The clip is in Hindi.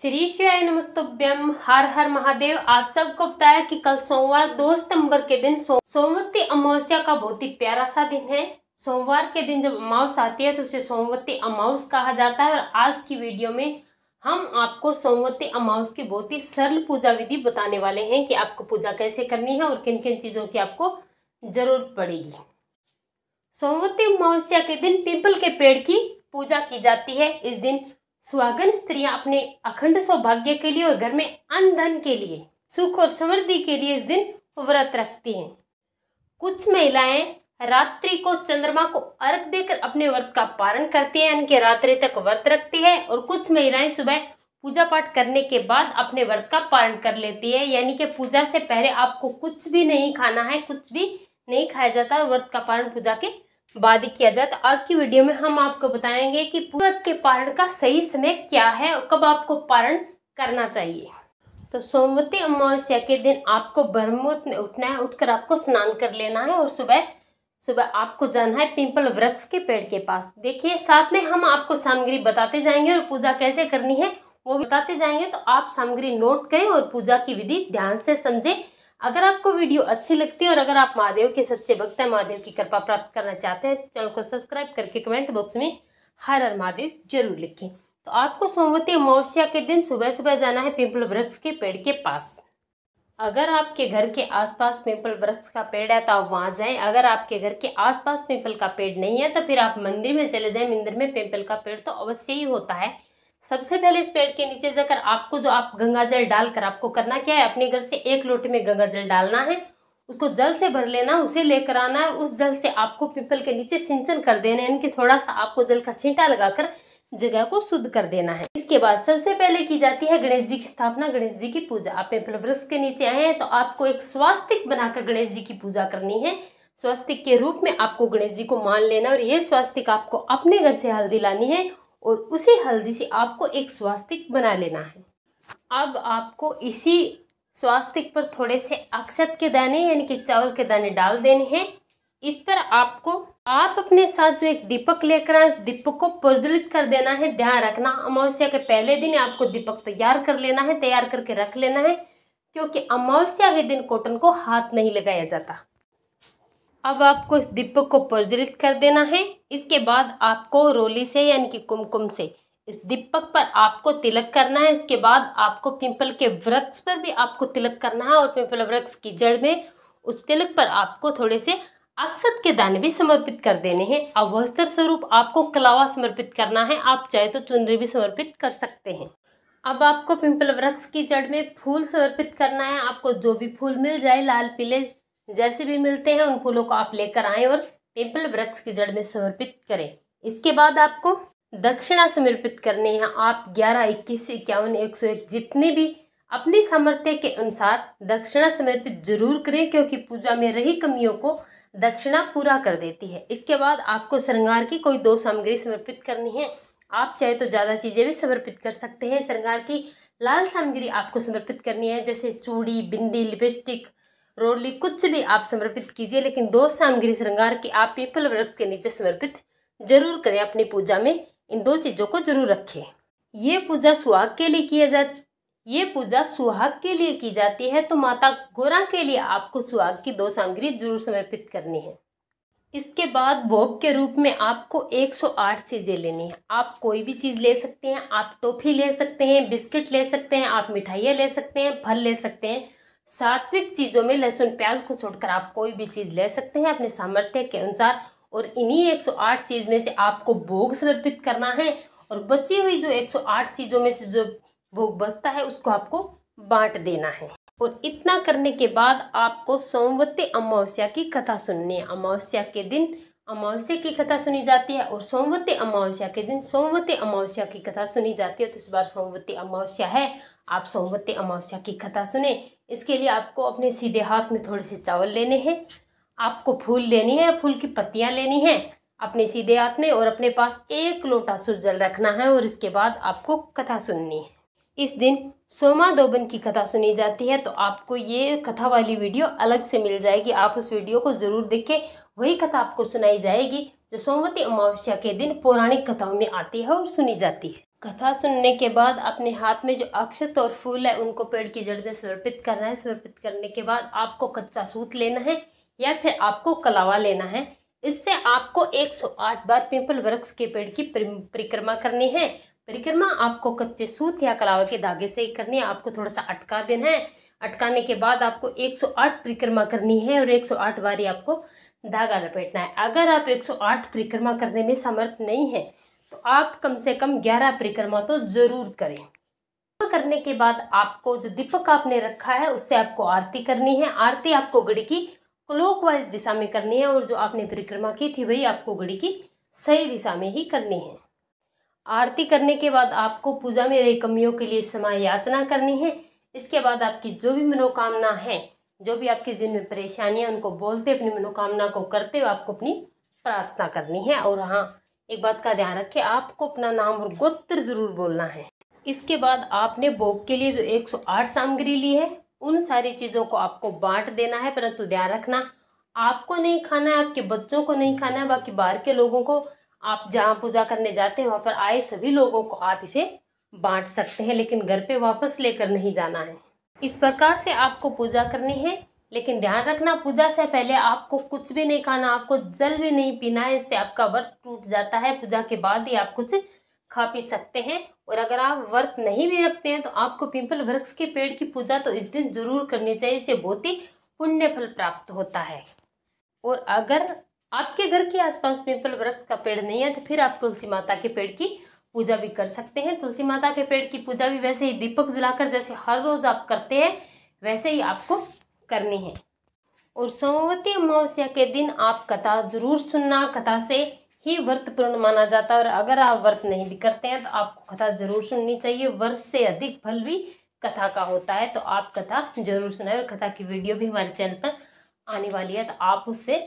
श्री शिवाय नमस्तुभ्यम। हर हर महादेव। आप सबको बताया कि कल सोमवार 2 सितंबर के दिन सोमवती अमावस्या का बहुत ही प्यारा सा दिन है। सोमवार के दिन जब अमावस्या आती है तो उसे सोमवती अमावस्या कहा जाता है। और आज की वीडियो में हम आपको सोमवती अमावस्या की बहुत ही सरल पूजा विधि बताने वाले हैं कि आपको पूजा कैसे करनी है और किन किन चीजों की आपको जरूरत पड़ेगी। सोमवती अमावस्या के दिन पीपल के पेड़ की पूजा की जाती है। इस दिन सुहागन स्त्रियां अपने अखंड सौभाग्य के लिए और घर में अन्न धन के लिए, सुख और समृद्धि के लिए इस दिन व्रत रखती हैं। कुछ महिलाएं रात्रि को चंद्रमा को अर्घ देकर अपने व्रत का पारण करती हैं, यानी कि रात्रि तक व्रत रखती है। और कुछ महिलाएं सुबह पूजा पाठ करने के बाद अपने व्रत का पारण कर लेती है, यानी कि पूजा से पहले आपको कुछ भी नहीं खाना है, कुछ भी नहीं खाया जाता और व्रत का पारण पूजा के बाद ही किया जाए। तो आज की वीडियो में हम आपको बताएंगे कि व्रत के पारण का सही समय क्या है और कब आपको पारण करना चाहिए। तो सोमवती अमावस्या के दिन आपको ब्रह्म मुहूर्त में उठना है, उठकर आपको स्नान कर लेना है और सुबह सुबह आपको जाना है पीपल वृक्ष के पेड़ के पास। देखिए, साथ में हम आपको सामग्री बताते जाएंगे और पूजा कैसे करनी है वो बताते जाएंगे। तो आप सामग्री नोट करें और पूजा की विधि ध्यान से समझें। अगर आपको वीडियो अच्छी लगती है और अगर आप महादेव के सच्चे भक्त हैं, महादेव की कृपा प्राप्त करना चाहते हैं, चैनल को सब्सक्राइब करके कमेंट बॉक्स में हर हर महादेव जरूर लिखें। तो आपको सोमवती अमावस्या के दिन सुबह सुबह जाना है पीपल वृक्ष के पेड़ के पास। अगर आपके घर के आसपास पीपल वृक्ष का पेड़ है तो आप वहां जाएं। अगर आपके घर के आसपास पीपल का पेड़ नहीं है तो फिर आप मंदिर में चले जाएं। मंदिर में पीपल का पेड़ तो अवश्य ही होता है। सबसे पहले इस पेड़ के नीचे जाकर आपको आप गंगा जल डालकर आपको करना क्या है, अपने घर से 1 लोटे में गंगा जल डालना है, उसको जल से भर लेना, उसे लेकर आना है। उस जल से आपको पीपल के नीचे सिंचन कर देना है, यानी कि थोड़ा सा आपको जल का छींटा लगाकर जगह को शुद्ध कर देना है। इसके बाद सबसे पहले की जाती है गणेश जी की स्थापना, गणेश जी की पूजा। आप पीपल वृक्ष के नीचे आए हैं तो आपको एक स्वास्तिक बनाकर गणेश जी की पूजा करनी है। स्वास्तिक के रूप में आपको गणेश जी को मान लेना और ये स्वास्तिक आपको अपने घर से हल्दी लानी है और उसी हल्दी से आपको एक स्वास्तिक बना लेना है। अब आपको इसी स्वास्तिक पर थोड़े से अक्षत के दाने यानी कि चावल के दाने डाल देने हैं। इस पर आप अपने साथ जो एक दीपक लेकर आए, इस दीपक को प्रज्वलित कर देना है। ध्यान रखना, अमावस्या के पहले दिन आपको दीपक तैयार कर लेना है, तैयार करके रख लेना है, क्योंकि अमावस्या के दिन कॉटन को हाथ नहीं लगाया जाता। अब आपको इस दीपक को प्रज्वलित कर देना है। इसके बाद आपको रोली से यानी कि कुमकुम से इस दीपक पर आपको तिलक करना है। इसके बाद आपको पीपल के वृक्ष पर भी आपको तिलक करना है और पीपल वृक्ष की जड़ में उस तिलक पर आपको थोड़े से अक्षत के दाने भी समर्पित कर देने हैं। अब वस्त्र स्वरूप आपको कलावा समर्पित करना है, आप चाहे तो चुनरी भी समर्पित कर सकते हैं। अब आपको पीपल वृक्ष की जड़ में फूल समर्पित करना है। आपको जो भी फूल मिल जाए, लाल पीले जैसे भी मिलते हैं, उन फूलों को आप लेकर आएं और पीपल वृक्ष की जड़ में समर्पित करें। इसके बाद आपको दक्षिणा समर्पित करनी है। आप 11, 21, 51, 101 जितनी भी अपनी सामर्थ्य के अनुसार दक्षिणा समर्पित जरूर करें, क्योंकि पूजा में रही कमियों को दक्षिणा पूरा कर देती है। इसके बाद आपको श्रृंगार की कोई 2 सामग्री समर्पित करनी है। आप चाहे तो ज़्यादा चीज़ें भी समर्पित कर सकते हैं। श्रृंगार की लाल सामग्री आपको समर्पित करनी है, जैसे चूड़ी, बिंदी, लिपस्टिक, रोली, कुछ भी आप समर्पित कीजिए, लेकिन 2 सामग्री श्रृंगार की आप पीपल वृक्ष के नीचे समर्पित जरूर करें। अपनी पूजा में इन 2 चीज़ों को जरूर रखें। ये पूजा सुहाग के लिए की जाती है, तो माता गोरा के लिए आपको सुहाग की 2 सामग्री जरूर समर्पित करनी है। इसके बाद भोग के रूप में आपको 108 चीज़ें लेनी है। आप कोई भी चीज़ ले सकते हैं, आप टॉफी ले सकते हैं, बिस्किट ले सकते हैं, आप मिठाइयाँ ले सकते हैं, फल ले सकते हैं। सात्विक चीज़ों में लहसुन प्याज को छोड़कर आप कोई भी चीज़ ले सकते हैं अपने सामर्थ्य के अनुसार। और इन्हीं 108 चीज़ में से आपको भोग समर्पित करना है और बची हुई जो 108 चीज़ों में से जो भोग बचता है उसको आपको बांट देना है। और इतना करने के बाद आपको सोमवती अमावस्या की कथा सुननी है। अमावस्या के दिन अमावस्या की कथा सुनी जाती है और सोमवती अमावस्या के दिन सोमवती अमावस्या की कथा सुनी जाती है। तो इस बार सोमवती अमावस्या है, आप सोमवती अमावस्या की कथा सुने। इसके लिए आपको अपने सीधे हाथ में थोड़े से चावल लेने हैं, आपको फूल लेनी है, फूल की पत्तियां लेनी है अपने सीधे हाथ में, और अपने पास 1 लोटा शुद्ध जल रखना है। और इसके बाद आपको कथा सुननी है। इस दिन सोमादोबन की कथा सुनी जाती है, तो आपको ये कथा वाली वीडियो अलग से मिल जाएगी, आप उस वीडियो को जरूर देखें। वही कथा आपको सुनाई जाएगी जो सोमवती अमावस्या के दिन पौराणिक कथाओं में आती है और सुनी जाती है। कथा सुनने के बाद अपने हाथ में जो अक्षत और फूल है उनको पेड़ की जड़ में समर्पित करना है। समर्पित करने के बाद आपको कच्चा सूत लेना है या फिर आपको कलावा लेना है। इससे आपको 108 बार पीपल वृक्ष के पेड़ की परिक्रमा करनी है। परिक्रमा आपको कच्चे सूत या कलावा के धागे से ही करनी है। आपको थोड़ा सा अटका देना है। अटकाने के बाद आपको 108 परिक्रमा करनी है और 108 बारी आपको धागा लपेटना है। अगर आप 108 परिक्रमा करने में समर्थ नहीं है तो आप कम से कम 11 परिक्रमा तो जरूर करें। करने के बाद आपको जो दीपक आपने रखा है उससे आपको आरती करनी है। आरती आपको घड़ी की क्लॉकवाइज दिशा में करनी है और जो आपने परिक्रमा की थी वही आपको घड़ी की सही दिशा में ही करनी है। आरती करने के बाद आपको पूजा में रही कमियों के लिए क्षमा याचना करनी है। इसके बाद आपकी जो भी मनोकामना है, जो भी आपके जिनमें परेशानियां, उनको बोलते अपनी मनोकामना को करते हुए आपको अपनी प्रार्थना करनी है। और हाँ, एक बात का ध्यान रखें, आपको अपना नाम और गोत्र जरूर बोलना है। इसके बाद आपने भोग के लिए जो 108 सामग्री ली है उन सारी चीज़ों को आपको बांट देना है। परंतु ध्यान रखना, आपको नहीं खाना है, आपके बच्चों को नहीं खाना है, बाकी बाहर के लोगों को, आप जहाँ पूजा करने जाते हैं वहाँ पर आए सभी लोगों को आप इसे बांट सकते हैं, लेकिन घर पे वापस लेकर नहीं जाना है। इस प्रकार से आपको पूजा करनी है। लेकिन ध्यान रखना, पूजा से पहले आपको कुछ भी नहीं खाना, आपको जल भी नहीं पीना है, इससे आपका व्रत टूट जाता है। पूजा के बाद ही आप कुछ खा पी सकते हैं। और अगर आप व्रत नहीं भी रखते हैं तो आपको पीपल वृक्ष के पेड़ की पूजा तो इस दिन जरूर करनी चाहिए। इससे बहुत ही पुण्य फल प्राप्त होता है। और अगर आपके घर के आसपास पीपल वृक्ष का पेड़ नहीं है तो फिर आप तुलसी माता के पेड़ की पूजा भी कर सकते हैं। तुलसी माता के पेड़ की पूजा भी वैसे ही दीपक जलाकर जैसे हर रोज आप करते हैं वैसे ही आपको करनी है। और सोमवती अमावस्या के दिन आप कथा जरूर सुनना। कथा से ही व्रत पूर्ण माना जाता है। और अगर आप व्रत नहीं भी करते हैं तो आपको कथा जरूर सुननी चाहिए। व्रत से अधिक फल भी कथा का होता है, तो आप कथा जरूर सुनाएं। और कथा की वीडियो भी हमारे चैनल पर आने वाली है, तो आप उससे